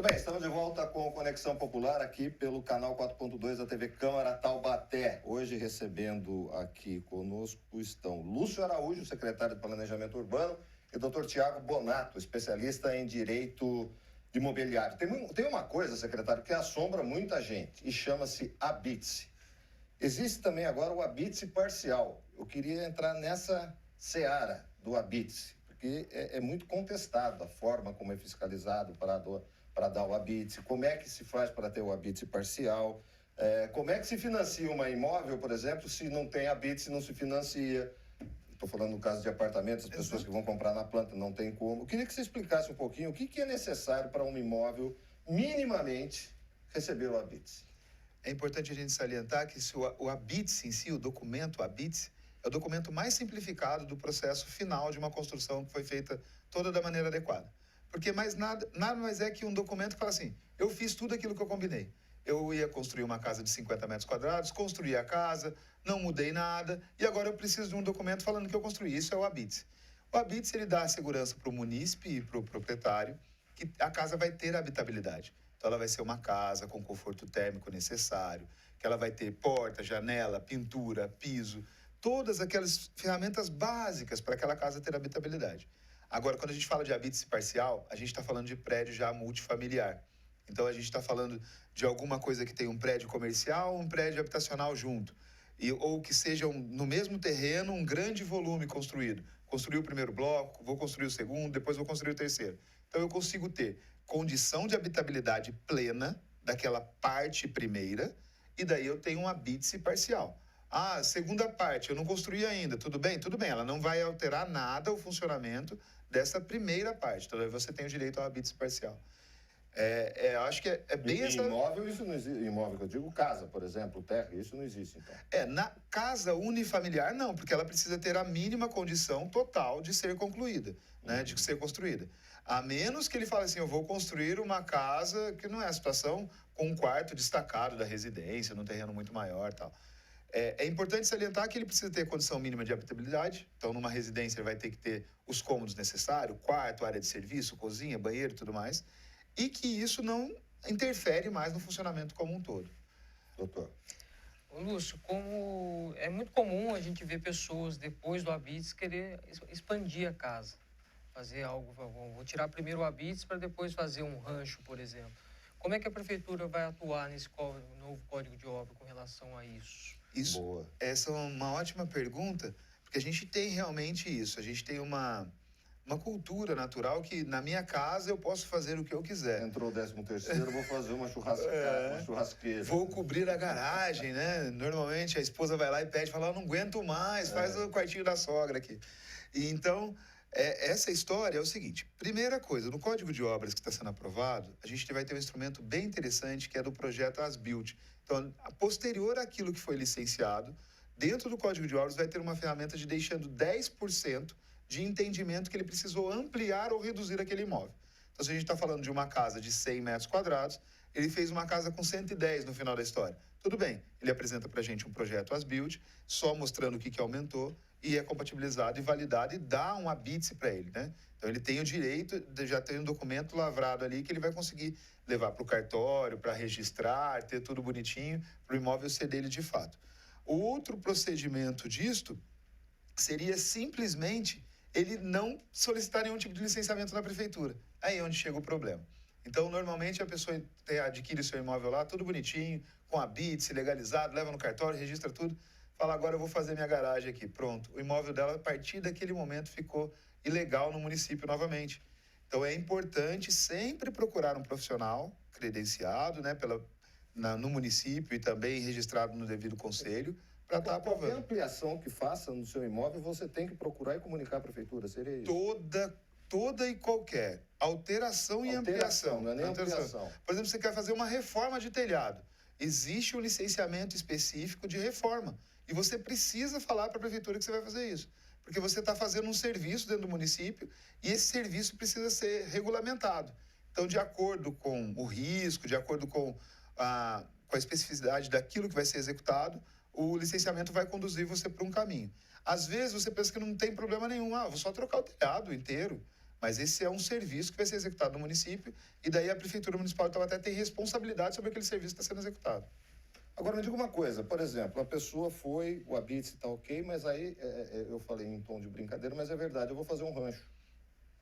Muito bem, estamos de volta com o Conexão Popular aqui pelo canal 4.2 da TV Câmara Taubaté. Hoje recebendo aqui conosco estão Lúcio Araújo, secretário de Planejamento Urbano, e Dr. Tiago Bonato, especialista em Direito Imobiliário. Tem uma coisa, secretário, que assombra muita gente e chama-se habite-se. Existe também agora o habite-se parcial. Eu queria entrar nessa seara do habite-se, porque é muito contestado a forma como é fiscalizado para dar o habite-se, como é que se faz para ter o habite-se parcial, como é que se financia uma imóvel, por exemplo, se não tem habite-se, não se financia. Estou falando no caso de apartamentos, as pessoas que vão comprar na planta não tem como. Eu queria que você explicasse um pouquinho o que é necessário para um imóvel, minimamente, receber o habite-se. É importante a gente salientar que o habite-se em si, o documento habite-se, é o documento mais simplificado do processo final de uma construção que foi feita toda da maneira adequada. Porque nada mais é que um documento que fala assim, eu fiz tudo aquilo que eu combinei. Eu ia construir uma casa de 50 metros quadrados, construí a casa, não mudei nada, e agora eu preciso de um documento falando que eu construí. Isso é o habite-se. O habite-se, ele dá segurança para o munícipe e para o proprietário que a casa vai ter habitabilidade. Então, ela vai ser uma casa com conforto térmico necessário, que ela vai ter porta, janela, pintura, piso, todas aquelas ferramentas básicas para aquela casa ter habitabilidade. Agora, quando a gente fala de habite-se parcial, a gente está falando de prédio já multifamiliar. Então, a gente está falando de alguma coisa que tem um prédio comercial, um prédio habitacional junto. Ou que seja no mesmo terreno um grande volume construído. Construí o primeiro bloco, vou construir o segundo, depois vou construir o terceiro. Então, eu consigo ter condição de habitabilidade plena daquela parte primeira, e daí eu tenho um habite-se parcial. Ah, segunda parte, eu não construí ainda, tudo bem? Tudo bem, ela não vai alterar nada o funcionamento dessa primeira parte. Então, aí você tem o direito ao habite-se parcial. Eu acho que é bem essa... Imóvel, isso não existe. Imóvel que eu digo, casa, por exemplo, terra, isso não existe, então. Na casa unifamiliar, não, porque ela precisa ter a mínima condição total de ser concluída, né, de ser construída. A menos que ele fale assim, eu vou construir uma casa, que não é a situação, com um quarto destacado da residência, num terreno muito maior e tal. É importante salientar que ele precisa ter condição mínima de habitabilidade. Então, numa residência, ele vai ter que ter os cômodos necessários, quarto, área de serviço, cozinha, banheiro e tudo mais. E que isso não interfere mais no funcionamento como um todo. Doutor. Lúcio, como é muito comum a gente ver pessoas, depois do habite-se, querer expandir a casa. Fazer algo, vou tirar primeiro o habite-se para depois fazer um rancho, por exemplo. Como é que a prefeitura vai atuar nesse novo Código de Obra com relação a isso? Boa. Essa é uma ótima pergunta, porque a gente tem realmente isso. A gente tem uma cultura natural que na minha casa eu posso fazer o que eu quiser. Entrou o 13º, vou fazer uma churrasqueira. Vou cobrir a garagem, né? Normalmente a esposa vai lá e pede, fala, não aguento mais, faz o quartinho da sogra aqui. E então, essa história é o seguinte, primeira coisa, no Código de Obras que está sendo aprovado, a gente vai ter um instrumento bem interessante que é do projeto As-Built. Então, posterior àquilo que foi licenciado, dentro do Código de Obras vai ter uma ferramenta de deixando 10% de entendimento que ele precisou ampliar ou reduzir aquele imóvel. Então, se a gente está falando de uma casa de 100 metros quadrados, ele fez uma casa com 110 no final da história. Tudo bem, ele apresenta para a gente um projeto As-Built, só mostrando o que aumentou, e é compatibilizado e validado e dá um habite-se para ele, né? Então, ele tem o direito, já tem um documento lavrado ali que ele vai conseguir levar para o cartório, para registrar, ter tudo bonitinho, para o imóvel ser dele de fato. O outro procedimento disto seria simplesmente ele não solicitar nenhum tipo de licenciamento na prefeitura. Aí é onde chega o problema. Então, normalmente, a pessoa adquire seu imóvel lá, tudo bonitinho, com habite-se, legalizado, leva no cartório, registra tudo, fala, agora eu vou fazer minha garagem aqui. Pronto, o imóvel dela, a partir daquele momento, ficou ilegal no município novamente. Então, é importante sempre procurar um profissional credenciado, né, no município e também registrado no devido conselho, para estar aprovando. Qualquer ampliação que faça no seu imóvel, você tem que procurar e comunicar à prefeitura, seria isso? Toda e qualquer alteração e ampliação. Não é nem ampliação. Por exemplo, você quer fazer uma reforma de telhado. Existe um licenciamento específico de reforma. E você precisa falar para a prefeitura que você vai fazer isso. Porque você está fazendo um serviço dentro do município e esse serviço precisa ser regulamentado. Então, de acordo com o risco, de acordo com a especificidade daquilo que vai ser executado, o licenciamento vai conduzir você para um caminho. Às vezes, você pensa que não tem problema nenhum. Vou só trocar o telhado inteiro. Mas esse é um serviço que vai ser executado no município e daí a Prefeitura Municipal de Taubaté tem responsabilidade sobre aquele serviço que está sendo executado. Agora, me diga uma coisa, por exemplo, a pessoa foi, o Abits está ok, mas aí eu falei em tom de brincadeira, mas é verdade, eu vou fazer um rancho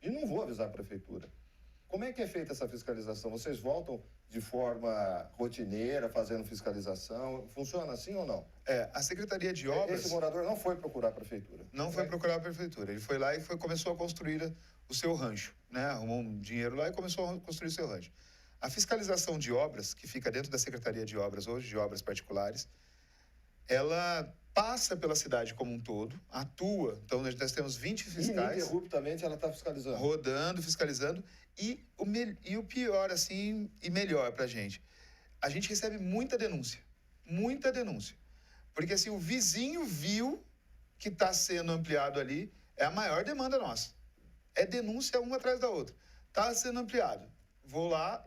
e não vou avisar a prefeitura. Como é que é feita essa fiscalização? Vocês voltam de forma rotineira, fazendo fiscalização? Funciona assim ou não? A Secretaria de Obras... Esse morador não foi procurar a prefeitura? Não foi procurar a prefeitura. Ele foi lá e começou a construir o seu rancho, né? Arrumou um dinheiro lá e começou a construir o seu rancho. A fiscalização de obras, que fica dentro da Secretaria de Obras hoje, de obras particulares, ela passa pela cidade como um todo, atua. Então, nós temos 20 fiscais... Ininterruptamente ela está fiscalizando. Rodando, fiscalizando. E o pior, assim, e melhor pra gente, a gente recebe muita denúncia. Muita denúncia. Porque, assim, o vizinho viu que está sendo ampliado ali, é a maior demanda nossa. É denúncia uma atrás da outra. Está sendo ampliado. Vou lá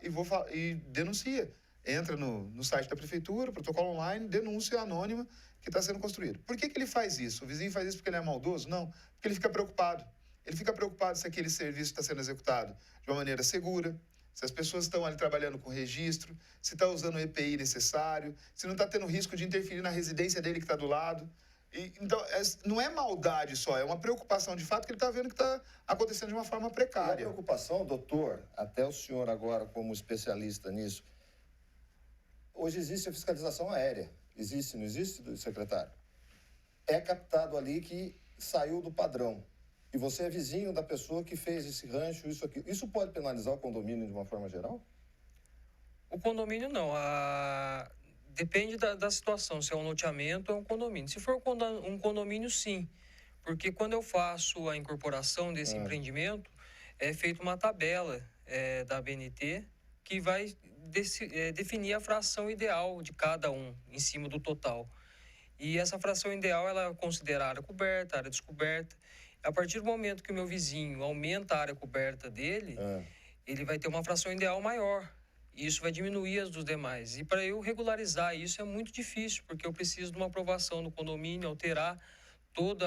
e denuncia. Entra no site da prefeitura, protocolo online, denúncia anônima que está sendo construído. Por que ele faz isso? O vizinho faz isso porque ele é maldoso? Não, porque ele fica preocupado. Ele fica preocupado se aquele serviço está sendo executado de uma maneira segura, se as pessoas estão ali trabalhando com registro, se está usando o EPI necessário, se não está tendo risco de interferir na residência dele que está do lado. Então, não é maldade só, é uma preocupação de fato que ele está vendo que está acontecendo de uma forma E a precária. preocupação, doutor, até o senhor agora como especialista nisso, hoje existe a fiscalização aérea. Existe, não existe, secretário? É captado ali que saiu do padrão. E você é vizinho da pessoa que fez esse rancho, isso aqui. Isso pode penalizar o condomínio de uma forma geral? O condomínio não. Depende da situação, se é um loteamento ou um condomínio. Se for um condomínio, sim. Porque quando eu faço a incorporação desse empreendimento, é feita uma tabela da ABNT que vai definir a fração ideal de cada um em cima do total. E essa fração ideal ela considera a área coberta, a área descoberta. A partir do momento que o meu vizinho aumenta a área coberta dele, ele vai ter uma fração ideal maior. E isso vai diminuir as dos demais. E para eu regularizar isso é muito difícil, porque eu preciso de uma aprovação no condomínio, alterar todo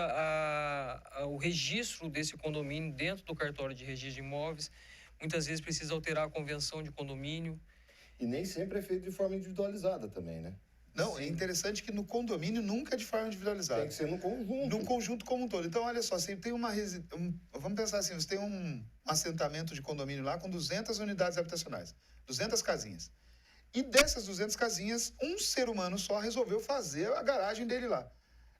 o registro desse condomínio dentro do cartório de registro de imóveis. Muitas vezes precisa alterar a convenção de condomínio. E nem sempre é feito de forma individualizada também, né? Não, é interessante que no condomínio nunca é de forma individualizada. Tem que ser no conjunto. No conjunto como um todo. Então, olha só, você tem vamos pensar assim, você tem um assentamento de condomínio lá com 200 unidades habitacionais, 200 casinhas. E dessas 200 casinhas, um ser humano só resolveu fazer a garagem dele lá.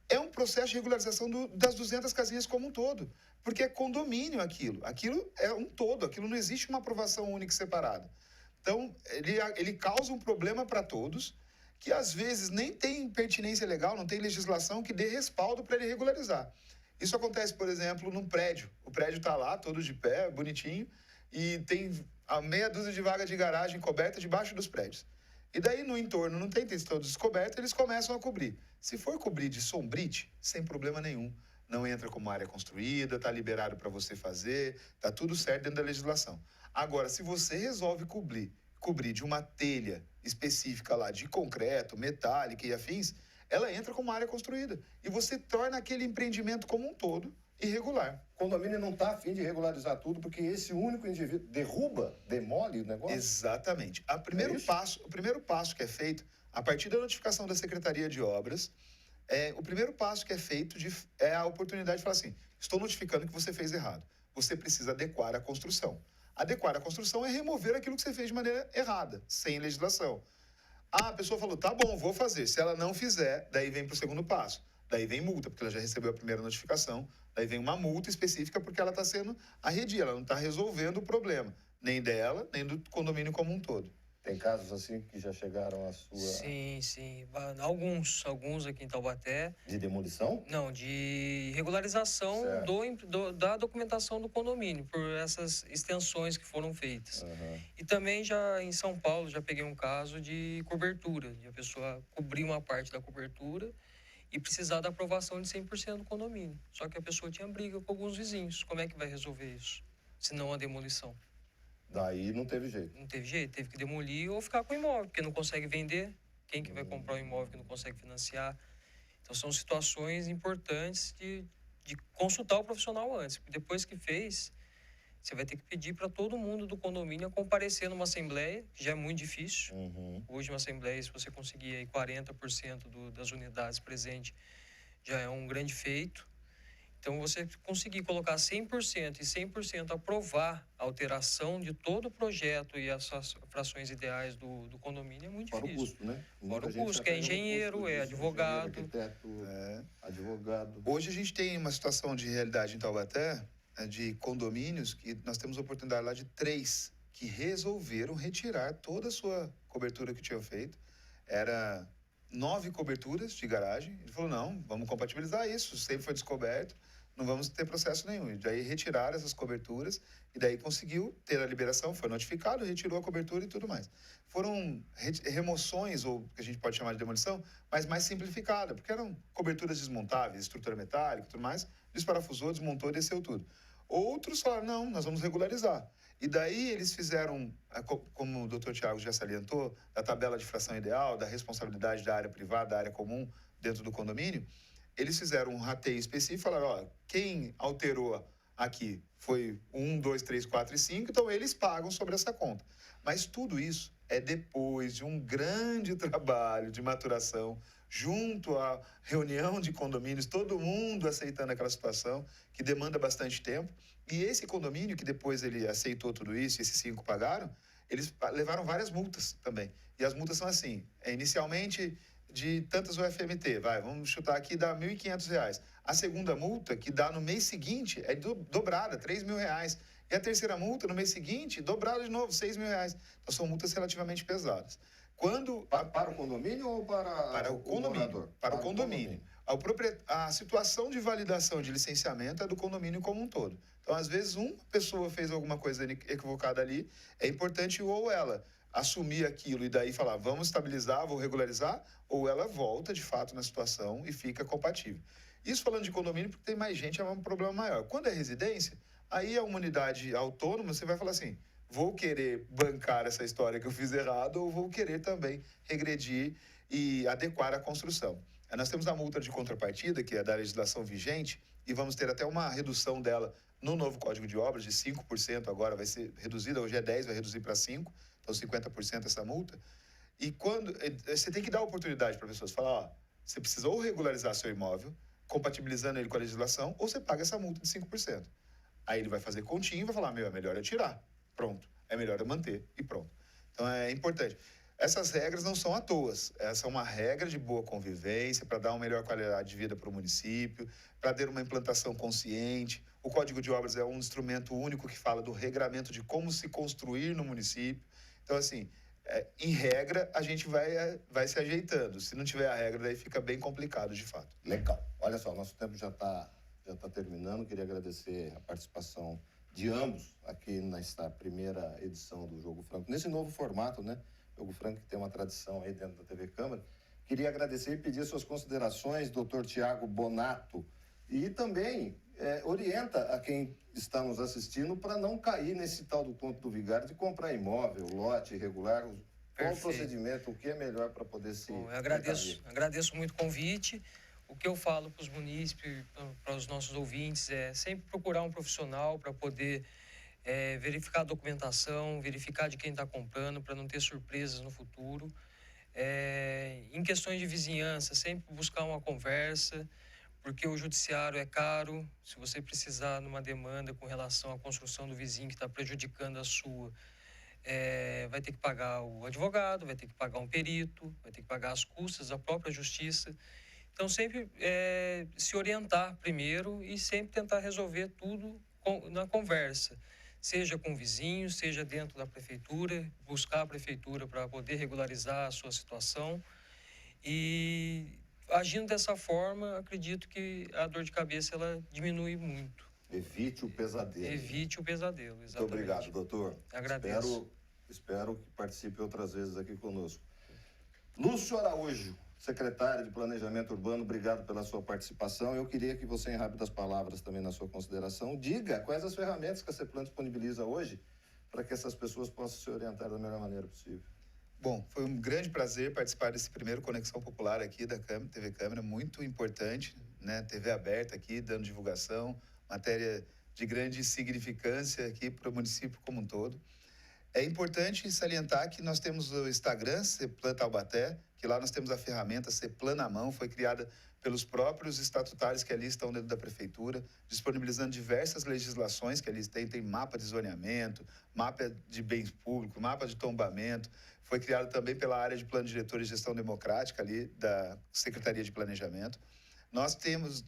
É um processo de regularização das 200 casinhas como um todo, porque é condomínio aquilo. Aquilo é um todo, aquilo não existe uma aprovação única e separada. Então, ele causa um problema para todos, que às vezes nem tem pertinência legal, não tem legislação que dê respaldo para ele regularizar. Isso acontece, por exemplo, num prédio. O prédio está lá, todo de pé, bonitinho, e tem a meia dúzia de vaga de garagem coberta debaixo dos prédios. E daí, no entorno, não tem todo descoberto, eles começam a cobrir. Se for cobrir de sombrite, sem problema nenhum. Não entra como área construída, está liberado para você fazer, está tudo certo dentro da legislação. Agora, se você resolve cobrir de uma telha específica lá de concreto, metálica e afins, ela entra como área construída. E você torna aquele empreendimento como um todo irregular. O condomínio não está a fim de regularizar tudo, porque esse único indivíduo demole o negócio? Exatamente. O primeiro passo que é feito, a partir da notificação da Secretaria de Obras, o primeiro passo que é feito é a oportunidade de falar assim, estou notificando que você fez errado. Você precisa adequar a construção. Adequar a construção é remover aquilo que você fez de maneira errada, sem legislação. A pessoa falou, tá bom, vou fazer. Se ela não fizer, daí vem para o segundo passo. Daí vem multa, porque ela já recebeu a primeira notificação. Daí vem uma multa específica porque ela está sendo arredia, ela não está resolvendo o problema, nem dela, nem do condomínio como um todo. Tem casos assim que já chegaram à sua... Sim, sim. Alguns aqui em Taubaté. De demolição? Não, de regularização da documentação do condomínio, por essas extensões que foram feitas. E também já em São Paulo, já peguei um caso de cobertura, de a pessoa cobrir uma parte da cobertura e precisar da aprovação de 100% do condomínio. Só que a pessoa tinha briga com alguns vizinhos. Como é que vai resolver isso? Se não a demolição. Daí não teve jeito. Não teve jeito, teve que demolir ou ficar com o imóvel, porque não consegue vender. Quem que vai comprar um imóvel que não consegue financiar? Então, são situações importantes de consultar o profissional antes. Depois que fez, você vai ter que pedir para todo mundo do condomínio comparecer numa assembleia, que já é muito difícil. Hoje, uma assembleia, se você conseguir aí 40% das unidades presentes, já é um grande feito. Então, você conseguir colocar 100% e 100% aprovar a alteração de todo o projeto e as frações ideais do condomínio é muito Fora o difícil. custo, né? Fora o Muita gente custo, já que é pega no engenheiro, custo é disso, advogado. engenheiro, arquiteto, advogado. Hoje a gente tem uma situação de realidade em Taubaté, de condomínios, que nós temos a oportunidade lá de 3 que resolveram retirar toda a sua cobertura que tinham feito. Era 9 coberturas de garagem. Ele falou, não, vamos compatibilizar isso, sempre foi descoberto, não vamos ter processo nenhum. E daí retiraram essas coberturas e daí conseguiu ter a liberação, foi notificado, retirou a cobertura e tudo mais. Foram remoções, ou que a gente pode chamar de demolição, mas mais simplificada, porque eram coberturas desmontáveis, estrutura metálica e tudo mais, desparafusou, desmontou e desceu tudo. Outros falaram, não, nós vamos regularizar. E daí eles fizeram, como o doutor Tiago já salientou, da tabela de fração ideal, da responsabilidade da área privada, da área comum dentro do condomínio, eles fizeram um rateio específico e falaram, ó, quem alterou aqui foi 1, 2, 3, 4 e 5, então eles pagam sobre essa conta. Mas tudo isso é depois de um grande trabalho de maturação, junto à reunião de condomínios, todo mundo aceitando aquela situação, que demanda bastante tempo. E esse condomínio, que depois ele aceitou tudo isso, esses 5 pagaram, eles levaram várias multas também. E as multas são assim, inicialmente de tantas UFMT, vamos chutar aqui, dá R$ 1.500. A segunda multa, que dá no mês seguinte, é dobrada, R$ 3.000. E a terceira multa, no mês seguinte, dobrada de novo, R$ 6.000. Então, são multas relativamente pesadas. Quando... Para o condomínio ou para o condomínio? morador? Para o condomínio. A situação de validação de licenciamento é do condomínio como um todo. Então, às vezes, uma pessoa fez alguma coisa equivocada ali, é importante ou ela assumir aquilo e daí falar, vamos estabilizar, vou regularizar, ou ela volta, de fato, na situação e fica compatível. Isso falando de condomínio, porque tem mais gente, é um problema maior. Quando é residência, aí é uma unidade autônoma, você vai falar assim, vou querer bancar essa história que eu fiz errado ou vou querer também regredir e adequar a construção. Nós temos a multa de contrapartida, que é da legislação vigente, e vamos ter até uma redução dela no novo Código de Obras, de 5%, agora vai ser reduzida, hoje é 10%, vai reduzir para 5%, então 50% essa multa. E quando você tem que dar oportunidade para pessoas falar, ó, você precisa ou regularizar seu imóvel, compatibilizando ele com a legislação, ou você paga essa multa de 5%. Aí ele vai fazer continha e vai falar, é melhor eu tirar. Pronto. É melhor eu manter e pronto. Então é importante. Essas regras não são à toa. Essa é uma regra de boa convivência para dar uma melhor qualidade de vida para o município, para ter uma implantação consciente. O Código de Obras é um instrumento único que fala do regramento de como se construir no município. Então, assim, em regra, a gente vai se ajeitando. Se não tiver a regra, daí fica bem complicado, de fato. Legal. Olha só, nosso tempo já está terminando. Queria agradecer a participação de ambos aqui nesta primeira edição do Jogo Franco, nesse novo formato, né? Jogo Franco que tem uma tradição aí dentro da TV Câmara. Queria agradecer e pedir suas considerações, doutor Tiago Bonato, e também orienta a quem está nos assistindo para não cair nesse tal do conto do vigário de comprar imóvel, lote irregular. Qual o procedimento, o que é melhor para poder se... Bom, eu agradeço muito o convite. O que eu falo para os munícipes, para os nossos ouvintes, é sempre procurar um profissional para poder verificar a documentação, verificar de quem está comprando, para não ter surpresas no futuro. Em questões de vizinhança, sempre buscar uma conversa, porque o judiciário é caro. Se você precisar numa demanda com relação à construção do vizinho que está prejudicando a sua, vai ter que pagar o advogado, vai ter que pagar um perito, vai ter que pagar as custas da própria justiça. Então, sempre se orientar primeiro e sempre tentar resolver tudo na conversa. Seja com o vizinho, seja dentro da prefeitura, buscar a prefeitura para poder regularizar a sua situação. E agindo dessa forma, acredito que a dor de cabeça ela diminui muito. Evite o pesadelo. Evite o pesadelo, exatamente. Muito obrigado, doutor. Agradeço. Espero que participe outras vezes aqui conosco. Lúcio Araújo, secretário de Planejamento Urbano, obrigado pela sua participação. Eu queria que você, em rápidas palavras também na sua consideração, diga quais as ferramentas que a CEPLAN disponibiliza hoje para que essas pessoas possam se orientar da melhor maneira possível. Bom, foi um grande prazer participar desse primeiro Conexão Popular aqui da TV Câmara, muito importante, né? TV aberta aqui, dando divulgação, matéria de grande significância aqui para o município como um todo. É importante salientar que nós temos o Instagram, Ceplan Taubaté, que lá nós temos a ferramenta Ceplan na mão, foi criada pelos próprios estatutários que ali estão dentro da prefeitura, disponibilizando diversas legislações que ali tem mapa de zoneamento, mapa de bens públicos, mapa de tombamento. Foi criado também pela área de plano diretor e gestão democrática ali da Secretaria de Planejamento. Nós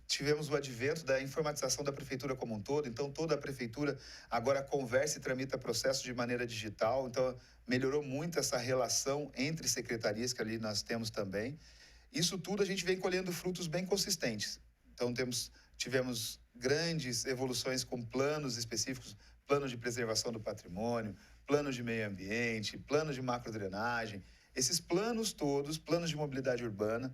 tivemos o advento da informatização da prefeitura como um todo, então toda a prefeitura agora conversa e tramita processos de maneira digital, então melhorou muito essa relação entre secretarias que ali nós temos também. Isso tudo a gente vem colhendo frutos bem consistentes. Então tivemos grandes evoluções com planos específicos, planos de preservação do patrimônio, planos de meio ambiente, planos de macrodrenagem. Esses planos todos, planos de mobilidade urbana,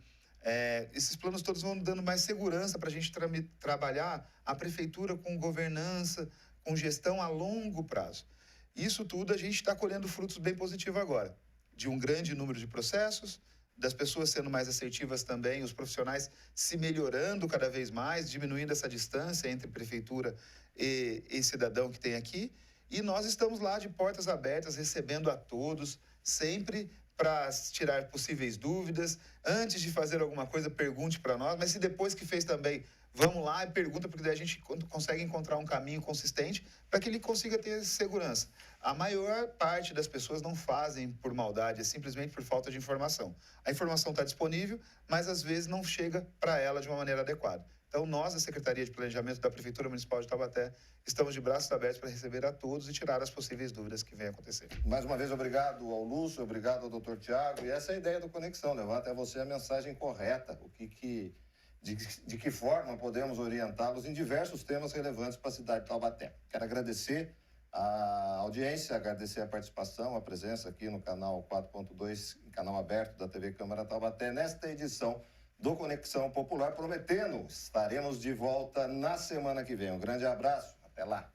esses planos todos vão dando mais segurança para a gente trabalhar a prefeitura com governança, com gestão a longo prazo. Isso tudo a gente está colhendo frutos bem positivos agora, de um grande número de processos, das pessoas sendo mais assertivas também, os profissionais se melhorando cada vez mais, diminuindo essa distância entre prefeitura e cidadão que tem aqui. E nós estamos lá de portas abertas, recebendo a todos, sempre para tirar possíveis dúvidas. Antes de fazer alguma coisa, pergunte para nós, mas se depois que fez também, vamos lá e pergunta, porque daí a gente consegue encontrar um caminho consistente para que ele consiga ter segurança. A maior parte das pessoas não fazem por maldade, é simplesmente por falta de informação. A informação está disponível, mas às vezes não chega para ela de uma maneira adequada. Então, nós, da Secretaria de Planejamento da Prefeitura Municipal de Taubaté, estamos de braços abertos para receber a todos e tirar as possíveis dúvidas que venham acontecer. Mais uma vez, obrigado ao Lúcio, obrigado ao Dr. Tiago. E essa é a ideia do Conexão, levar até você a mensagem correta, de que forma podemos orientá-los em diversos temas relevantes para a cidade de Taubaté. Quero agradecer a audiência, agradecer a participação, a presença aqui no canal 4.2, canal aberto da TV Câmara Taubaté, nesta edição do Conexão Popular, prometendo, estaremos de volta na semana que vem. Um grande abraço, até lá.